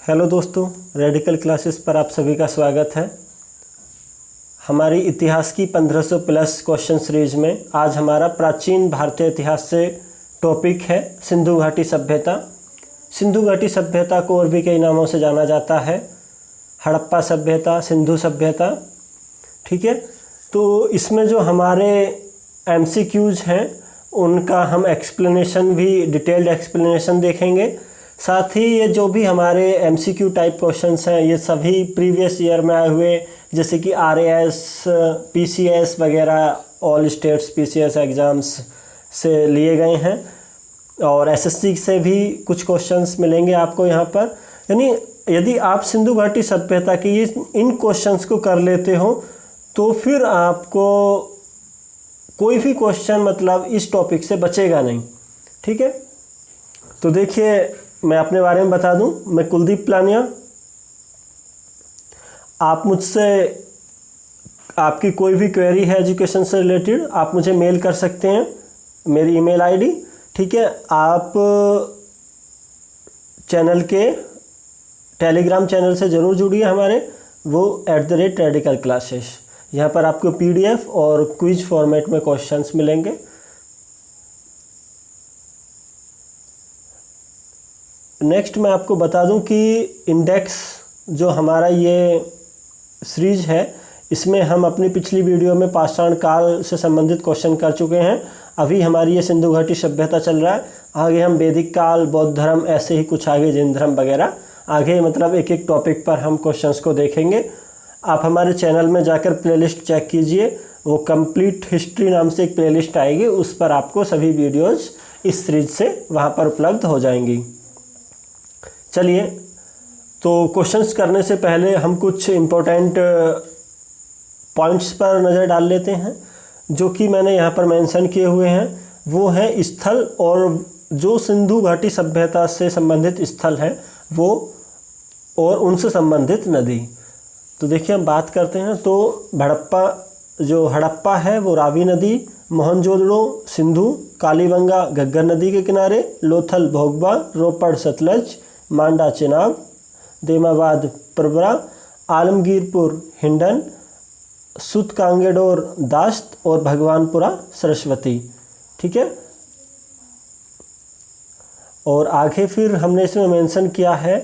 Hello दोस्तों, radical classes पर आप सभी का स्वागत है। हमारी इतिहास की 1500 प्लस क्वेश्चन सीरीज में आज हमारा प्राचीन भारतीय इतिहास से टॉपिक है सिंधु घाटी सभ्यता। सिंधु घाटी सभ्यता को और भी कई नामों से जाना जाता है, हड़प्पा सभ्यता, सिंधु सभ्यता। ठीक है, तो इसमें जो हमारे MCQs हैं उनका हम एक्सप्लेनेशन भी, डिटेल्ड एक्सप्लेनेशन देखेंगे। साथ ही ये जो भी हमारे MCQ टाइप क्वेश्चंस हैं ये सभी प्रीवियस ईयर में आए हुए, जैसे कि RAS, PCS वगैरह, ऑल स्टेट्स PCS एग्ज़ाम्स से लिए गए हैं और SSC से भी कुछ क्वेश्चंस मिलेंगे आपको यहाँ पर। यानी यदि आप सिंधु घाटी सभ्यता की इन क्वेश्चंस को कर लेते हो तो फिर आपको कोई भी क्वेश्चन मतलब इस टॉपिक से बचेगा नहीं। ठीक है, तो देखिए मैं अपने बारे में बता दूं, मैं कुलदीप पलानिया। आप मुझसे आपकी कोई भी क्वेरी है एजुकेशन से रिलेटेड, आप मुझे मेल कर सकते हैं, मेरी ईमेल आईडी। ठीक है, आप चैनल के टेलीग्राम चैनल से ज़रूर जुड़िए हमारे, वो @radical classes। यहाँ पर आपको PDF और क्विज फॉर्मेट में क्वेश्चंस मिलेंगे। नेक्स्ट मैं आपको बता दूं कि इंडेक्स जो हमारा ये सीरीज है इसमें हम अपनी पिछली वीडियो में पाषाण काल से संबंधित क्वेश्चन कर चुके हैं। अभी हमारी ये सिंधु घाटी सभ्यता चल रहा है, आगे हम वैदिक काल, बौद्ध धर्म, ऐसे ही कुछ आगे जैन धर्म वगैरह, आगे मतलब एक एक टॉपिक पर हम क्वेश्चंस को देखेंगे। आप हमारे चैनल में जाकर प्लेलिस्ट चेक कीजिए, वो कंप्लीट हिस्ट्री नाम से एक प्लेलिस्ट आएगी, उस पर आपको सभी वीडियोज़ इस सीरीज से वहाँ पर उपलब्ध हो जाएंगी। चलिए, तो क्वेश्चंस करने से पहले हम कुछ इम्पोर्टेंट पॉइंट्स पर नज़र डाल लेते हैं जो कि मैंने यहाँ पर मेंशन किए हुए हैं। वो है स्थल, और जो सिंधु घाटी सभ्यता से संबंधित स्थल हैं वो, और उनसे संबंधित नदी। तो देखिए हम बात करते हैं तो हड़प्पा है वो रावी नदी, मोहनजोदड़ो सिंधु, कालीबंगा घग्गर नदी के किनारे, लोथल भोगबा, रोपड़ सतलज, मांडा चेनाब, देमाबाद प्रवरा, आलमगीरपुर हिंडन, सुतकांगेडोर दास्त और भगवानपुरा सरस्वती। ठीक है, और आगे फिर हमने इसमें मेंशन किया है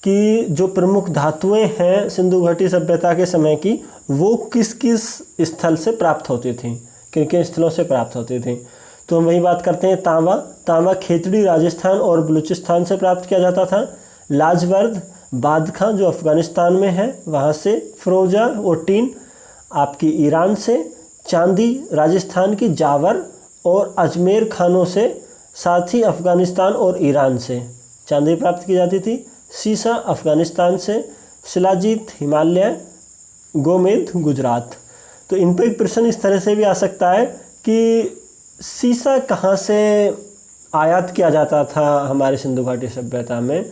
कि जो प्रमुख धातुएं हैं सिंधु घाटी सभ्यता के समय की, वो किस किस स्थल से प्राप्त होती थी, किन किन स्थलों से प्राप्त होती थी। तो हम वही बात करते हैं। तांबा खेतड़ी राजस्थान और बलूचिस्तान से प्राप्त किया जाता था। लाजवर्द बादखां जो अफ़गानिस्तान में है वहाँ से। फ़िरोज़ा और टीन आपकी ईरान से। चांदी राजस्थान की जावर और अजमेर खानों से, साथ ही अफ़गानिस्तान और ईरान से चांदी प्राप्त की जाती थी। सीसा अफ़गानिस्तान से। शिलाजीत हिमालय, गोमेद गुजरात। तो इन पर एक प्रश्न इस तरह से भी आ सकता है कि सीसा कहाँ से आयात किया जाता था हमारे सिंधु घाटी सभ्यता में।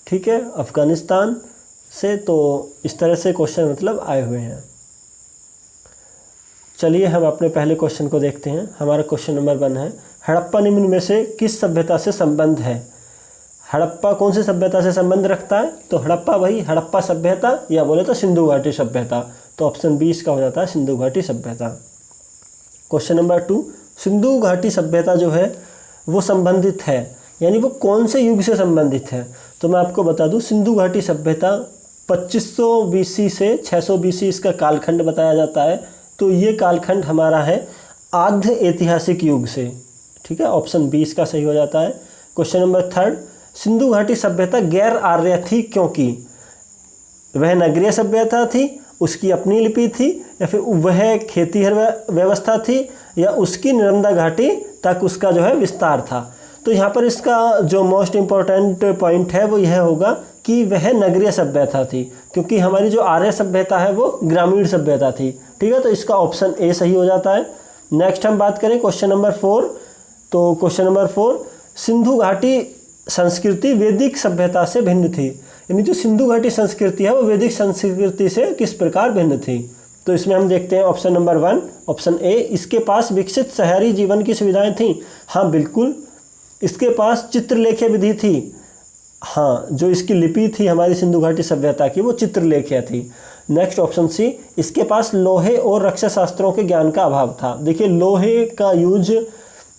ठीक है, अफ़गानिस्तान से। तो इस तरह से क्वेश्चन मतलब आए हुए हैं। चलिए हम अपने पहले क्वेश्चन को देखते हैं। हमारा क्वेश्चन नंबर 1 है, हड़प्पा निम्न में से किस सभ्यता से संबंध है। हड़प्पा कौन सी सभ्यता से संबंध रखता है? तो हड़प्पा वही हड़प्पा सभ्यता, या बोले तो सिंधु घाटी सभ्यता। तो ऑप्शन 20 का हो जाता है सिंधु घाटी सभ्यता। क्वेश्चन नंबर 2, सिंधु घाटी सभ्यता जो है वो संबंधित है, यानी वो कौन से युग से संबंधित है। तो मैं आपको बता दूं, सिंधु घाटी सभ्यता 2500 BC से 600 BC इसका कालखंड बताया जाता है। तो ये कालखंड हमारा है आद्य ऐतिहासिक युग से। ठीक है, ऑप्शन 20 का सही हो जाता है। क्वेश्चन नंबर 3, सिंधु घाटी सभ्यता गैर आर्य थी क्योंकि वह नगरीय सभ्यता थी, उसकी अपनी लिपि थी, या फिर वह खेतीहर व्यवस्था थी, या उसकी नर्मदा घाटी तक उसका जो है विस्तार था। तो यहाँ पर इसका जो मोस्ट इम्पोर्टेंट पॉइंट है वो यह होगा कि वह नगरीय सभ्यता थी, क्योंकि हमारी जो आर्य सभ्यता है वो ग्रामीण सभ्यता थी। ठीक है, तो इसका ऑप्शन A सही हो जाता है। नेक्स्ट हम बात करें क्वेश्चन नंबर 4। तो क्वेश्चन नंबर 4, सिंधु घाटी संस्कृति वैदिक सभ्यता से भिन्न थी, यानी जो सिंधु घाटी संस्कृति है वो वैदिक संस्कृति से किस प्रकार भिन्न थी। तो इसमें हम देखते हैं ऑप्शन नंबर 1, ऑप्शन A, इसके पास विकसित शहरी जीवन की सुविधाएं थीं। हाँ बिल्कुल, इसके पास चित्रलेख्य विधि थी, हाँ, जो इसकी लिपि थी हमारी सिंधु घाटी सभ्यता की वो चित्रलेखिया थी। नेक्स्ट ऑप्शन सी, इसके पास लोहे और रक्षा शास्त्रों के ज्ञान का अभाव था। देखिए लोहे का यूज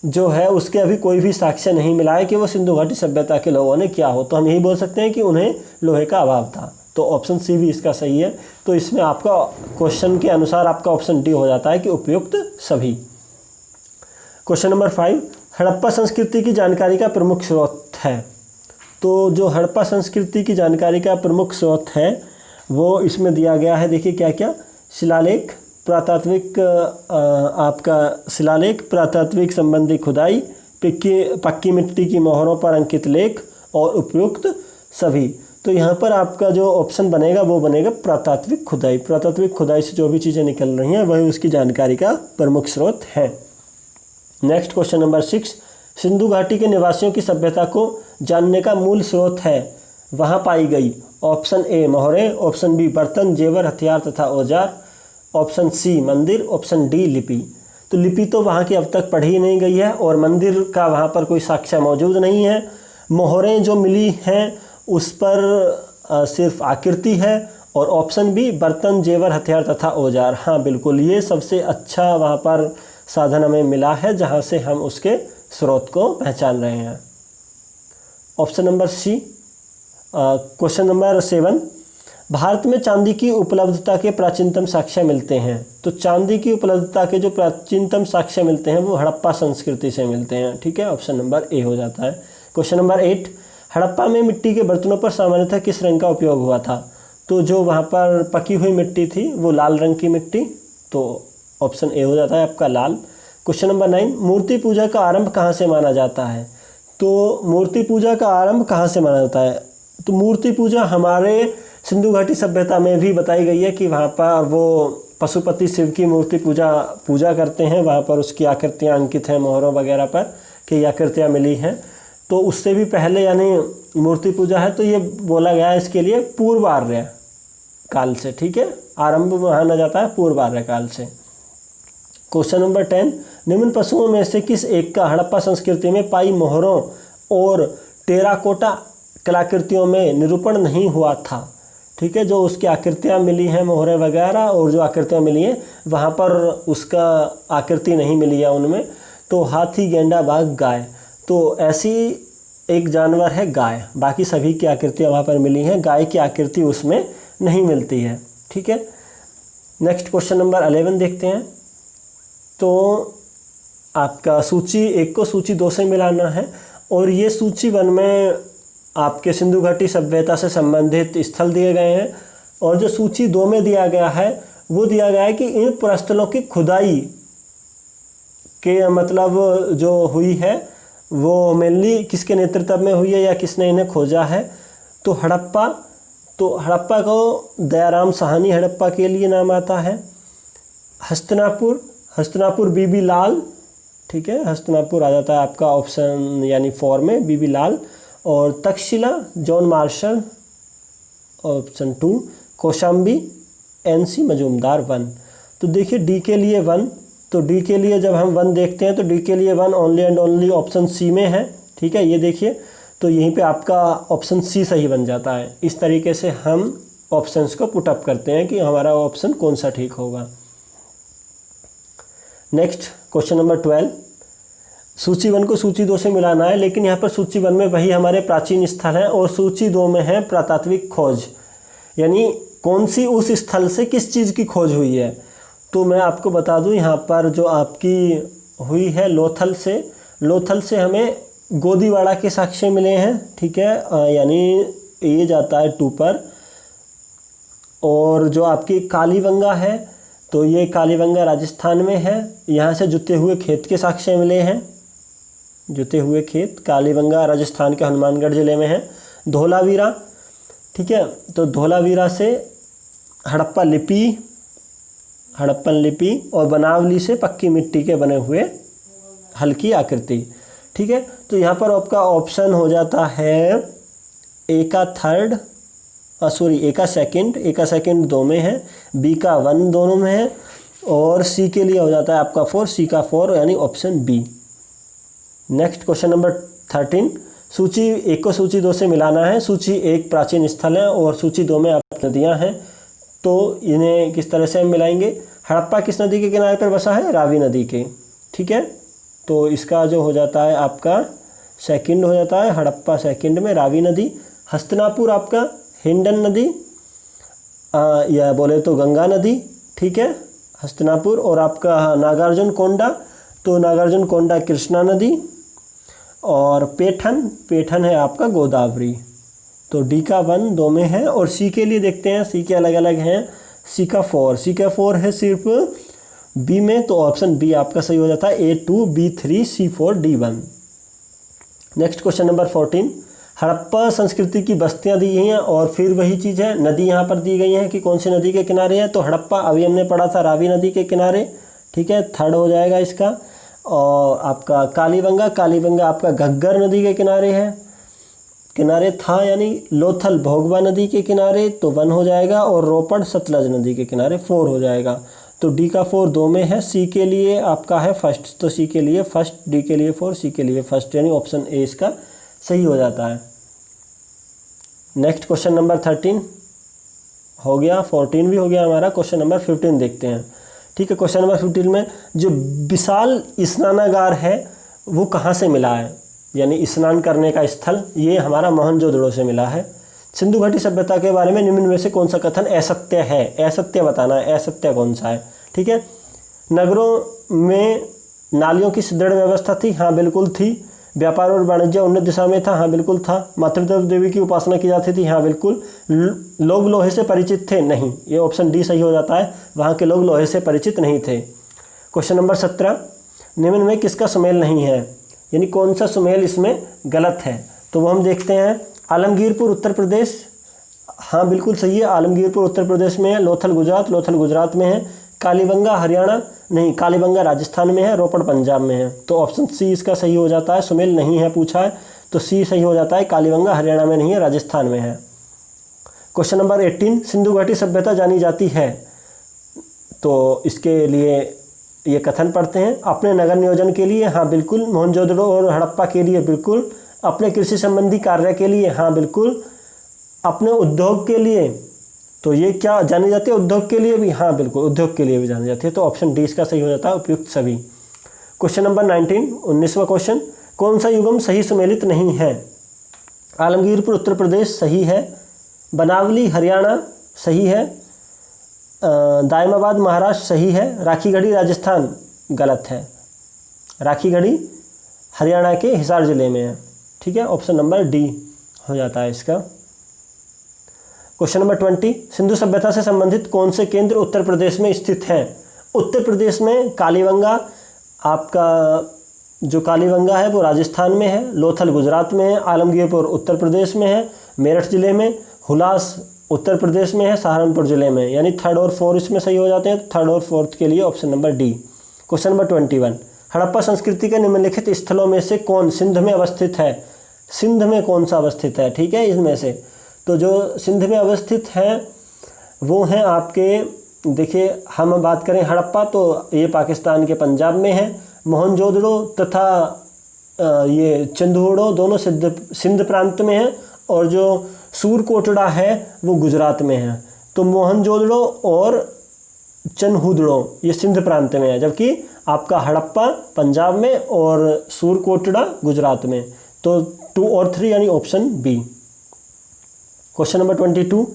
जो है उसके अभी कोई भी साक्ष्य नहीं मिला है कि वो सिंधु घाटी सभ्यता के लोगों ने किया हो, तो हम यही बोल सकते हैं कि उन्हें लोहे का अभाव था। तो ऑप्शन सी भी इसका सही है। तो इसमें आपका क्वेश्चन के अनुसार आपका ऑप्शन डी हो जाता है कि उपयुक्त सभी। क्वेश्चन नंबर 5, हड़प्पा संस्कृति की जानकारी का प्रमुख स्रोत है। तो जो हड़प्पा संस्कृति की जानकारी का प्रमुख स्रोत है वो इसमें दिया गया है। देखिए क्या क्या, शिलालेख, पुरातात्विक आपका शिलालेख, पुरातात्विक संबंधी खुदाई, पक्की मिट्टी की मोहरों पर अंकित लेख और उपयुक्त सभी। तो यहाँ पर आपका जो ऑप्शन बनेगा वो बनेगा पुरातात्विक खुदाई। पुरातात्विक खुदाई से जो भी चीज़ें निकल रही हैं वही उसकी जानकारी का प्रमुख स्रोत है। नेक्स्ट क्वेश्चन नंबर 6, सिंधु घाटी के निवासियों की सभ्यता को जानने का मूल स्रोत है वहाँ पाई गई। ऑप्शन ए मोहरे, ऑप्शन बी बर्तन, जेवर, हथियार तथा औजार, ऑप्शन सी मंदिर, ऑप्शन डी लिपि। तो लिपि तो वहाँ की अब तक पढ़ी नहीं गई है और मंदिर का वहाँ पर कोई साक्ष्य मौजूद नहीं है। मोहरें जो मिली हैं उस पर सिर्फ आकृति है। और ऑप्शन बी बर्तन, जेवर, हथियार तथा औजार, हाँ बिल्कुल ये सबसे अच्छा वहाँ पर साधन हमें मिला है जहाँ से हम उसके स्रोत को पहचान रहे हैं। Option number C. Question number 7, Bharat में चांदी की उपलब्धता के प्राचीनतम साक्ष्य मिलते हैं। तो चांदी की उपलब्धता के जो प्राचीनतम साक्ष्य मिलते हैं वो हड़प्पा संस्कृति से मिलते हैं। ठीक है, ऑप्शन नंबर ए हो जाता है। क्वेश्चन नंबर 8, हड़प्पा में मिट्टी के बर्तनों पर सामान्यतः किस रंग का उपयोग हुआ था। तो जो वहाँ पर पकी हुई मिट्टी थी वो लाल रंग की मिट्टी, तो ऑप्शन ए हो जाता है आपका लाल। क्वेश्चन नंबर 9, मूर्ति पूजा का आरंभ कहाँ से माना जाता है। तो मूर्ति पूजा का आरंभ कहाँ से माना जाता है। तो मूर्ति पूजा हमारे सिंधु घाटी सभ्यता में भी बताई गई है कि वहाँ पर वो पशुपति शिव की मूर्ति पूजा करते हैं। वहाँ पर उसकी आकृतियाँ अंकित हैं मोहरों वगैरह पर कि ये आकृतियाँ मिली हैं। तो उससे भी पहले यानी मूर्ति पूजा है, तो ये बोला गया है इसके लिए पूर्व आर्य काल से। ठीक है, आरंभ माना जाता है पूर्व आर्य काल से। क्वेश्चन नंबर 10, निम्न पशुओं में से किस एक का हड़प्पा संस्कृति में पाई मोहरों और टेराकोटा कलाकृतियों में निरूपण नहीं हुआ था। ठीक है, जो उसकी आकृतियाँ मिली हैं मोहरें वगैरह और जो आकृतियाँ मिली हैं वहाँ पर उसका आकृति नहीं मिली है उनमें। तो हाथी, गेंडा, बाघ, गाय, तो ऐसी एक जानवर है गाय, बाकी सभी की आकृतियाँ वहाँ पर मिली हैं, गाय की आकृति उसमें नहीं मिलती है। ठीक है, नेक्स्ट क्वेश्चन नंबर 11 देखते हैं। तो आपका सूची 1 को सूची 2 से मिलाना है और ये सूची 1 में आपके सिंधु घाटी सभ्यता से संबंधित स्थल दिए गए हैं और जो सूची 2 में दिया गया है वो दिया गया है कि इन पुरास्थलों की खुदाई के मतलब जो हुई है वो मेनली किसके नेतृत्व में हुई है या किसने इन्हें खोजा है। तो हड़प्पा को दयाराम साहनी हड़प्पा के लिए नाम आता है। हस्तिनापुर बीबी लाल, ठीक है, हस्तिनापुर आ जाता है आपका ऑप्शन यानी 4 में बीबी लाल। और Takshashila John Marshall, option 2। Kaushambi NC Majumdar 1। तो देखिए डी के लिए 1, तो डी के लिए जब हम 1 देखते हैं तो डी के लिए 1 only and only option C में है। ठीक है, ये देखिए, तो यहीं पे आपका ऑप्शन सी सही बन जाता है। इस तरीके से हम ऑप्शंस को पुट अप करते हैं कि हमारा ऑप्शन कौन सा ठीक होगा। नेक्स्ट क्वेश्चन नंबर 12, सूची 1 को सूची 2 से मिलाना है, लेकिन यहाँ पर सूची 1 में वही हमारे प्राचीन स्थल हैं और सूची 2 में है पुरातात्विक खोज, यानी कौन सी उस स्थल से किस चीज़ की खोज हुई है। तो मैं आपको बता दूं यहाँ पर जो आपकी हुई है लोथल से हमें गोदीवाड़ा के साक्ष्य मिले हैं। ठीक है, यानी ये जाता है 2 पर। और जो आपकी कालीबंगा है तो ये कालीबंगा राजस्थान में है, यहाँ से जुते हुए खेत के साक्ष्य मिले हैं। जुते हुए खेत कालीबंगा राजस्थान के हनुमानगढ़ ज़िले में है। धोलावीरा, ठीक है, तो धोलावीरा से हड़प्पन लिपि और बनावली से पक्की मिट्टी के बने हुए हल्की आकृति। ठीक है, तो यहाँ पर आपका ऑप्शन हो जाता है ए का सेकंड 2 में है, बी का 1 दोनों में है और सी के लिए हो जाता है आपका 4, सी का 4 यानी option B. Next question number 13, सूची 1 को सूची 2 से मिलाना है। सूची 1 प्राचीन स्थल है और सूची 2 में आप नदियाँ हैं, तो इन्हें किस तरह से हम मिलाएंगे। हड़प्पा किस नदी के किनारे पर बसा है, रावी नदी के, ठीक है। तो इसका जो हो जाता है आपका सेकंड हो जाता है, हड़प्पा सेकंड में, रावी नदी। हस्तिनापुर आपका हिंडन नदी या बोले तो गंगा नदी, ठीक है, हस्तिनापुर। और आपका नागार्जुन कोंडा, तो नागार्जुन कोंडा कृष्णा नदी। और पेठन है आपका गोदावरी। तो डी का 1 2 में है। और सी के लिए देखते हैं, सी के अलग अलग हैं। सी का 4 है सिर्फ बी में, तो ऑप्शन बी आपका सही हो जाता है, A2 B3 C4 D1। Next question number 14, Harappa संस्कृति की बस्तियां दी गई हैं और फिर वही चीज़ है, नदी यहाँ पर दी गई है कि कौन सी नदी के किनारे है। तो हड़प्पा अभी हमने पढ़ा था रावी नदी के किनारे, ठीक है, थर्ड हो जाएगा इसका। और आपका कालीबंगा आपका घग्गर नदी के किनारे था, यानी लोथल भोगवा नदी के किनारे, तो 1 हो जाएगा। और रोपड़ सतलज नदी के किनारे 4 हो जाएगा। तो डी का 4 2 में है। सी के लिए आपका है फर्स्ट, तो सी के लिए फर्स्ट, डी के लिए 4, सी के लिए फर्स्ट, यानी ऑप्शन ए इसका सही हो जाता है। नेक्स्ट क्वेश्चन नंबर 13 हो गया, 14 भी हो गया हमारा। क्वेश्चन नंबर 15 देखते हैं, ठीक है। क्वेश्चन नंबर 15 में जो विशाल स्नानागार है वो कहाँ से मिला है, यानी स्नान करने का स्थल, ये हमारा मोहनजोदड़ो से मिला है। सिंधु घाटी सभ्यता के बारे में निम्न में से कौन सा कथन असत्य है, असत्य बताना है, असत्य कौन सा है, ठीक है। नगरों में नालियों की सुदृढ़ व्यवस्था थी, हाँ बिल्कुल थी। व्यापार और वाणिज्य उन्नत दिशा में था, हाँ बिल्कुल था। मातृदेव देवी की उपासना की जाती थी, हाँ बिल्कुल। लोग लोहे से परिचित थे, नहीं, ये ऑप्शन डी सही हो जाता है, वहाँ के लोग लोहे से परिचित नहीं थे। क्वेश्चन नंबर 17, निम्न में किसका सुमेल नहीं है, यानी कौन सा सुमेल इसमें गलत है। तो वो हम देखते हैं। आलमगीरपुर उत्तर प्रदेश, हाँ बिल्कुल सही है, आलमगीरपुर उत्तर प्रदेश में है। लोथल गुजरात में है। कालीबंगा हरियाणा, नहीं, कालीबंगा राजस्थान में है। रोपड़ पंजाब में है। तो ऑप्शन सी इसका सही हो जाता है, सुमेल नहीं है पूछा है, तो सी सही हो जाता है। कालीबंगा हरियाणा में नहीं है, राजस्थान में है। क्वेश्चन नंबर 18, सिंधु घाटी सभ्यता जानी जाती है, तो इसके लिए ये कथन पढ़ते हैं। अपने नगर नियोजन के लिए, हाँ बिल्कुल। मोहनजोदड़ो और हड़प्पा के लिए, बिल्कुल। अपने कृषि संबंधी कार्य के लिए, हाँ बिल्कुल। अपने उद्योग के लिए, तो ये क्या जानी जाती है, उद्योग के लिए भी, हाँ बिल्कुल, उद्योग के लिए भी जानी जाती है। तो ऑप्शन डी इसका सही हो जाता है, उपयुक्त सभी। क्वेश्चन नंबर 19 19वां क्वेश्चन, कौन सा युगम सही सुमेलित नहीं है। आलमगीरपुर उत्तर प्रदेश सही है। बनावली हरियाणा सही है। दायमाबाद महाराष्ट्र सही है। राखीगढ़ी राजस्थान गलत है। राखीगढ़ी हरियाणा के हिसार जिले में है, ठीक है, ऑप्शन नंबर डी हो जाता है इसका। क्वेश्चन नंबर 20, सिंधु सभ्यता से संबंधित कौन से केंद्र उत्तर प्रदेश में स्थित हैं। उत्तर प्रदेश में कालीबंगा, आपका जो कालीबंगा है वो राजस्थान में है। लोथल गुजरात में है। आलमगीरपुर उत्तर प्रदेश में है, मेरठ जिले में। हुलास उत्तर प्रदेश में है, सहारनपुर जिले में, यानी 3rd और 4 इसमें सही हो जाते हैं। तो 3rd और 4th के लिए option number D. Question number 21, Harappa संस्कृति के निम्नलिखित स्थलों में से कौन सिंध में अवस्थित है। सिंध में कौन सा अवस्थित है, ठीक है, इसमें से तो जो सिंध में अवस्थित हैं वो हैं आपके, देखिए हम बात करें हड़प्पा, तो ये पाकिस्तान के पंजाब में है। मोहनजोदड़ो तथा ये चंदोड़ो दोनों सिंध प्रांत में है। और जो सूरकोटड़ा है वो गुजरात में है। तो मोहनजोदड़ो और चनहुदड़ो ये सिंध प्रांत में है, जबकि आपका हड़प्पा पंजाब में और सूरकोटड़ा गुजरात में। तो 2 और 3 यानी ऑप्शन बी। क्वेश्चन नंबर 22,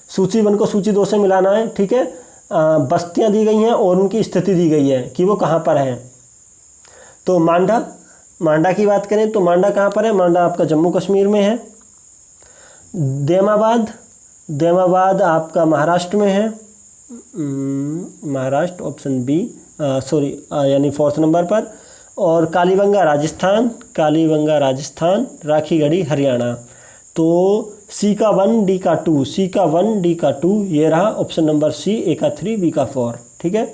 सूची 1 को सूची 2 से मिलाना है, ठीक है। बस्तियां दी गई हैं और उनकी स्थिति दी गई है कि वो कहाँ पर हैं। तो मांडा की बात करें तो मांडा कहाँ पर है, मांडा आपका जम्मू कश्मीर में है। देमाबाद आपका महाराष्ट्र में है, महाराष्ट्र ऑप्शन बी, यानी 4th नंबर पर। और कालीबंगा राजस्थान, राखीगढ़ी हरियाणा। तो सी का 1 डी का 2, सी का 1 डी का 2 ये रहा ऑप्शन नंबर सी, ए का 3 बी का 4, ठीक है।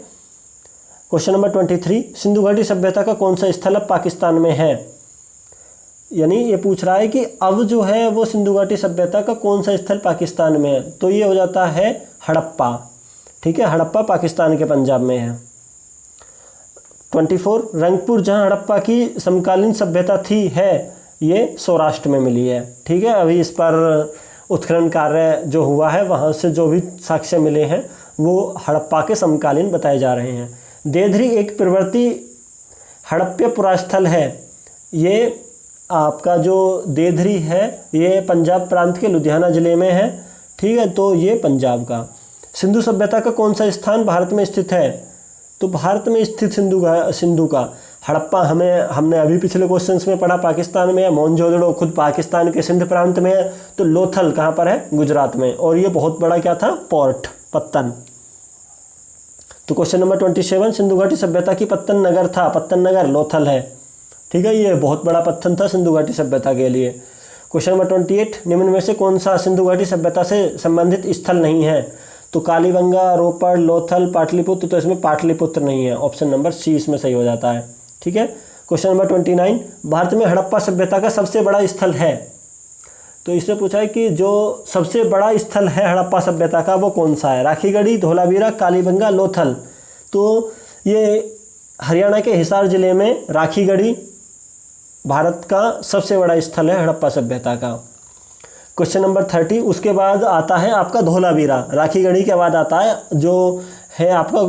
क्वेश्चन नंबर 23, सिंधु घाटी सभ्यता का कौन सा स्थल अब पाकिस्तान में है, यानी ये पूछ रहा है कि अब जो है वो सिंधु घाटी सभ्यता का कौन सा स्थल पाकिस्तान में है। तो ये हो जाता है हड़प्पा, ठीक है, हड़प्पा पाकिस्तान के पंजाब में है। 24, रंगपुर जहाँ हड़प्पा की समकालीन सभ्यता थी है, ये सौराष्ट्र में मिली है। ठीक है, अभी इस पर उत्खनन कार्य जो हुआ है वहाँ से जो भी साक्ष्य मिले हैं वो हड़प्पा के समकालीन बताए जा रहे हैं। देधरी एक प्रवर्ती हड़प्पा पुरास्थल है। ये आपका जो देधरी है ये पंजाब प्रांत के लुधियाना ज़िले में है। ठीक है, तो ये पंजाब का। सिंधु सभ्यता का कौन सा स्थान भारत में स्थित है? तो भारत में स्थित सिंधु का हड़प्पा हमने अभी पिछले क्वेश्चंस में पढ़ा पाकिस्तान में है, मोहनजोदड़ो खुद पाकिस्तान के सिंध प्रांत में है, तो लोथल कहाँ पर है? गुजरात में। और ये बहुत बड़ा क्या था? पोर्ट, पत्तन। तो क्वेश्चन नंबर 27, सिंधु घाटी सभ्यता की पत्तन नगर था। पत्तन नगर लोथल है। ठीक है, ये बहुत बड़ा पत्तन था सिंधु घाटी सभ्यता के लिए। क्वेश्चन नंबर 28, निम्न में से कौन सा सिंधु घाटी सभ्यता से संबंधित स्थल नहीं है? तो कालीबंगा, रोपड़, लोथल, पाटलिपुत्र। तो इसमें पाटलिपुत्र नहीं है, ऑप्शन नंबर सी इसमें सही हो जाता है। ठीक है, क्वेश्चन नंबर 29, भारत में हड़प्पा सभ्यता का सबसे बड़ा स्थल है। तो इससे पूछा है कि जो सबसे बड़ा स्थल है हड़प्पा सभ्यता का वो कौन सा है? राखीगढ़ी, धोलावीरा, कालीबंगा, लोथल। तो ये हरियाणा के हिसार जिले में राखीगढ़ी भारत का सबसे बड़ा स्थल है हड़प्पा सभ्यता का। क्वेश्चन नंबर 30, उसके बाद आता है आपका धोलावीरा। राखीगढ़ी के बाद आता है जो है आपका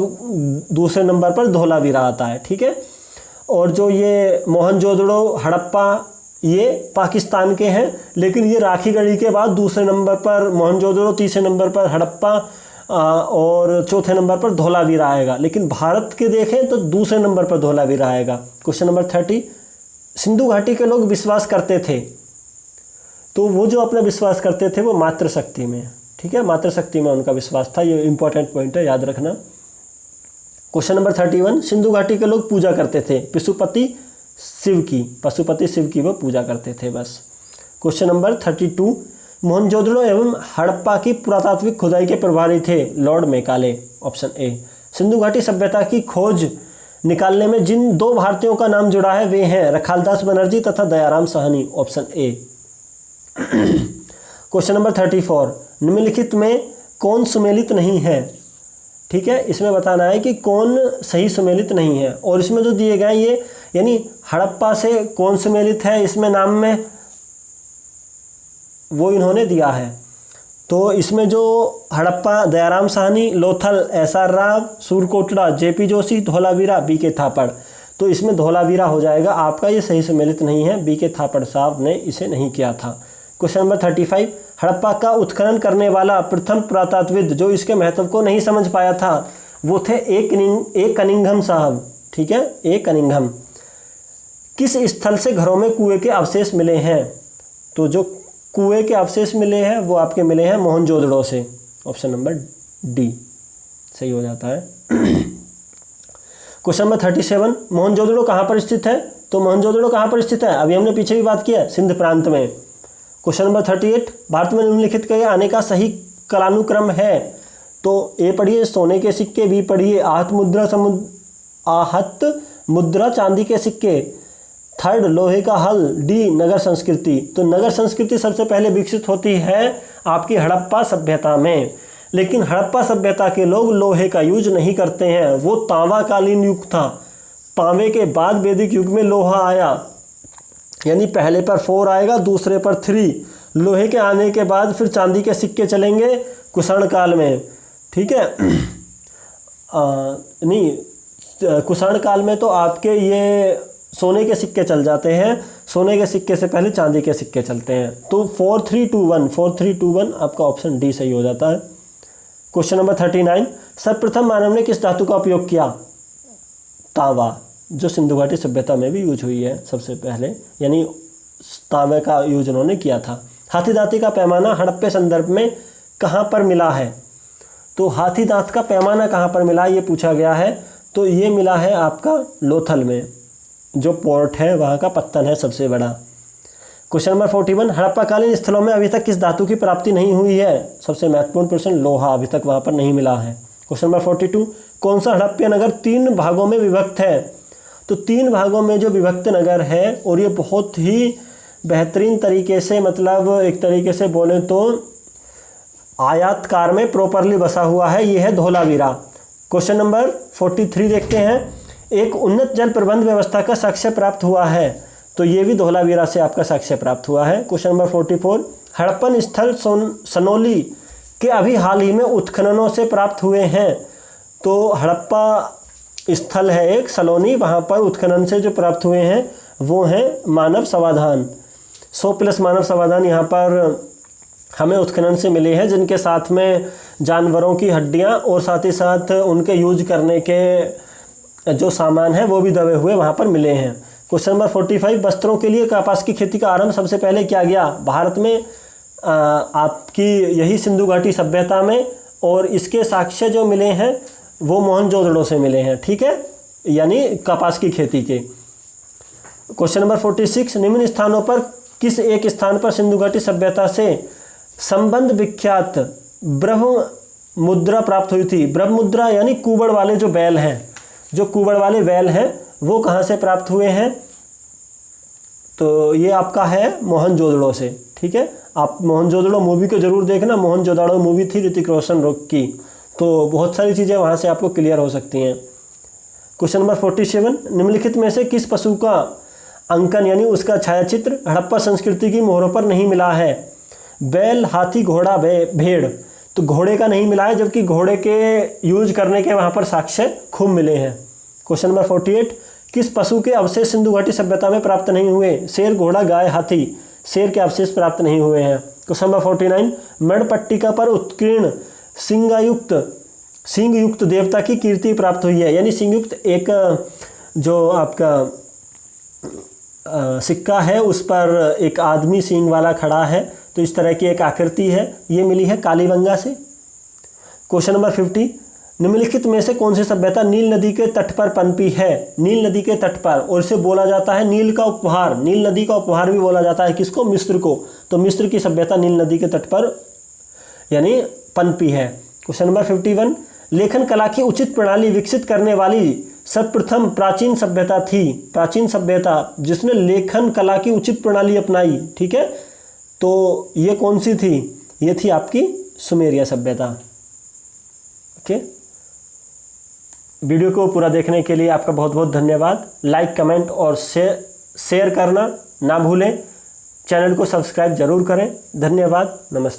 दूसरे नंबर पर धोलावीरा आता है। ठीक है, और जो ये मोहनजोदड़ो, हड़प्पा, ये पाकिस्तान के हैं, लेकिन ये राखीगढ़ी के बाद दूसरे नंबर पर मोहनजोदड़ो, तीसरे नंबर पर हड़प्पा और चौथे नंबर पर धोलावीरा आएगा। लेकिन भारत के देखें तो दूसरे नंबर पर धोलावीरा आएगा। क्वेश्चन नंबर 30, सिंधु घाटी के लोग विश्वास करते थे। तो वो जो अपना विश्वास करते थे वो मातृशक्ति में। ठीक है, मातृशक्ति में उनका विश्वास था। ये इंपॉर्टेंट पॉइंट है, याद रखना। क्वेश्चन नंबर 31, सिंधु घाटी के लोग पूजा करते थे पशुपति शिव की वो पूजा करते थे बस। क्वेश्चन नंबर 32, मोहनजोदड़ो एवं हड़प्पा की पुरातात्विक खुदाई के प्रभारी थे Lord Macaulay, option A. Sindhu घाटी सभ्यता की खोज निकालने में जिन दो भारतीयों का नाम जुड़ा है वे हैं रखालदास बनर्जी तथा Dayaram Sahni, option A. Question number 34, निम्नलिखित में कौन सुमेलित नहीं है? ठीक है, इसमें बताना है कि कौन सही सुमेलित नहीं है। और इसमें जो दिए गए ये यानी हड़प्पा से कौन सुमेलित है इसमें नाम में वो इन्होंने दिया है। तो इसमें जो Harappa Dayaram Sahni, Lothal SR Rao, सूरकोटड़ा JP Joshi, Dholavira BK थापड़। तो इसमें धोलावीरा हो जाएगा आपका, ये सही सुमेलित नहीं है। BK थापड़ साहब ने इसे नहीं किया था। क्वेश्चन नंबर 35, हड़प्पा का उत्खनन करने वाला प्रथम पुरातत्वविद जो इसके महत्व को नहीं समझ पाया था वो थे ए कनिंघम साहब। ठीक है, ए कनिंघम। किस स्थल से घरों में कुएं के अवशेष मिले हैं? तो जो कुएं के अवशेष मिले हैं वो आपके मिले हैं मोहनजोदड़ो से, ऑप्शन नंबर डी सही हो जाता है। क्वेश्चन नंबर 37, मोहनजोदड़ो कहाँ पर स्थित है? तो मोहनजोदड़ो कहाँ पर स्थित है? अभी हमने पीछे भी बात किया, सिंध प्रांत में। क्वेश्चन नंबर 38, भारत में निम्नलिखित के आने का सही कालानुक्रम है? तो ए पढ़िए सोने के सिक्के, बी पढ़िए आहत मुद्रा चांदी के सिक्के, थर्ड लोहे का हल, डी नगर संस्कृति। तो नगर संस्कृति सबसे पहले विकसित होती है आपकी हड़प्पा सभ्यता में, लेकिन हड़प्पा सभ्यता के लोग लोहे का यूज नहीं करते हैं, वो तांबा कालीन युग था। तांबे के बाद वैदिक युग में लोहा आया, यानी पहले पर 4 आएगा, दूसरे पर 3। लोहे के आने के बाद फिर चांदी के सिक्के चलेंगे कुषाण काल में। ठीक है, नहीं कुषाण काल में तो आपके ये सोने के सिक्के चल जाते हैं, सोने के सिक्के से पहले चांदी के सिक्के चलते हैं। तो 4321 आपका ऑप्शन डी सही हो जाता है। क्वेश्चन नंबर 39, सर्वप्रथम मानव ने किस धातु का उपयोग किया? तांबा, जो सिंधु घाटी सभ्यता में भी यूज हुई है सबसे पहले, यानी तांबे का यूज उन्होंने किया था। हाथी दांती का पैमाना हड़प्पे संदर्भ में कहाँ पर मिला है? तो हाथी दांत का पैमाना कहाँ पर मिला ये पूछा गया है। तो ये मिला है आपका लोथल में, जो पोर्ट है वहाँ का पत्तन है सबसे बड़ा। क्वेश्चन नंबर 41, हड़प्पाकालीन स्थलों में अभी तक किस धातु की प्राप्ति नहीं हुई है? सबसे महत्वपूर्ण प्रश्न, लोहा अभी तक वहाँ पर नहीं मिला है। क्वेश्चन नंबर 42, कौन सा हड़प्पा नगर 3 भागों में विभक्त है? तो 3 भागों में जो विभक्त नगर है, और ये बहुत ही बेहतरीन तरीके से, मतलब एक तरीके से बोले तो आयताकार में प्रॉपरली बसा हुआ है, ये है धोलावीरा। क्वेश्चन नंबर 43 देखते हैं, एक उन्नत जल प्रबंध व्यवस्था का साक्ष्य प्राप्त हुआ है। तो ये भी धोलावीरा से आपका साक्ष्य प्राप्त हुआ है। क्वेश्चन नंबर 44, हड़प्पन स्थल सनोली के अभी हाल ही में उत्खननों से प्राप्त हुए हैं। तो हड़प्पा स्थल है एक सलोनी, वहाँ पर उत्खनन से जो प्राप्त हुए हैं वो हैं मानव समाधान। 100+ मानव समाधान यहाँ पर हमें उत्खनन से मिले हैं, जिनके साथ में जानवरों की हड्डियाँ और साथ ही साथ उनके यूज करने के जो सामान है वो भी दबे हुए वहाँ पर मिले हैं। क्वेश्चन नंबर 45, वस्त्रों के लिए कपास की खेती का आरंभ सबसे पहले किया गया भारत में आपकी यही सिंधु घाटी सभ्यता में, और इसके साक्ष्य जो मिले हैं वो मोहनजोदड़ो से मिले हैं, ठीक है, यानी कपास की खेती के। क्वेश्चन नंबर 46, निम्न स्थानों पर किस एक स्थान पर सिंधु घाटी सभ्यता से संबंध विख्यात ब्रह्म मुद्रा प्राप्त हुई थी? ब्रह्म मुद्रा यानी कुबड़ वाले जो बैल हैं, जो कुबड़ वाले बैल हैं वो कहाँ से प्राप्त हुए हैं? तो ये आपका है मोहनजोदड़ो से, ठीक है। आप मोहनजोदड़ो मूवी को जरूर देखना, मोहनजोदड़ो मूवी थी ऋतिक रोशन की, तो बहुत सारी चीज़ें वहाँ से आपको क्लियर हो सकती हैं। क्वेश्चन नंबर 47, निम्नलिखित में से किस पशु का अंकन यानी उसका छायाचित्र हड़प्पा संस्कृति की मोहरों पर नहीं मिला है? बैल, हाथी, घोड़ा, भेड़। तो घोड़े का नहीं मिला है, जबकि घोड़े के यूज करने के वहाँ पर साक्ष्य खूब मिले हैं। क्वेश्चन नंबर 48, किस पशु के अवशेष सिंधु घाटी सभ्यता में प्राप्त नहीं हुए? शेर, घोड़ा, गाय, हाथी। शेर के अवशेष प्राप्त नहीं हुए हैं। क्वेश्चन नंबर 49, मणपट्टिका पर उत्कीर्ण सिंग युक्त देवता की कीर्ति प्राप्त हुई है, यानी सिंग युक्त एक जो आपका सिक्का है उस पर एक आदमी सींग वाला खड़ा है, तो इस तरह की एक आकृति है, ये मिली है कालीबंगा से। क्वेश्चन नंबर 50, निम्नलिखित में से कौन सी सभ्यता नील नदी के तट पर पनपी है? नील नदी के तट पर, और इसे बोला जाता है नील का उपहार। नील नदी का उपहार भी बोला जाता है किसको? मिस्र को। तो मिस्र की सभ्यता नील नदी के तट पर यानी पनपी है। क्वेश्चन नंबर 51, लेखन कला की उचित प्रणाली विकसित करने वाली सर्वप्रथम प्राचीन सभ्यता थी? प्राचीन सभ्यता जिसने लेखन कला की उचित प्रणाली अपनाई, ठीक है, तो ये कौन सी थी? ये थी आपकी सुमेरिया सभ्यता। ओके, वीडियो को पूरा देखने के लिए आपका बहुत बहुत धन्यवाद। लाइक, कमेंट और शेयर करना ना भूलें। चैनल को सब्सक्राइब जरूर करें। धन्यवाद, नमस्ते।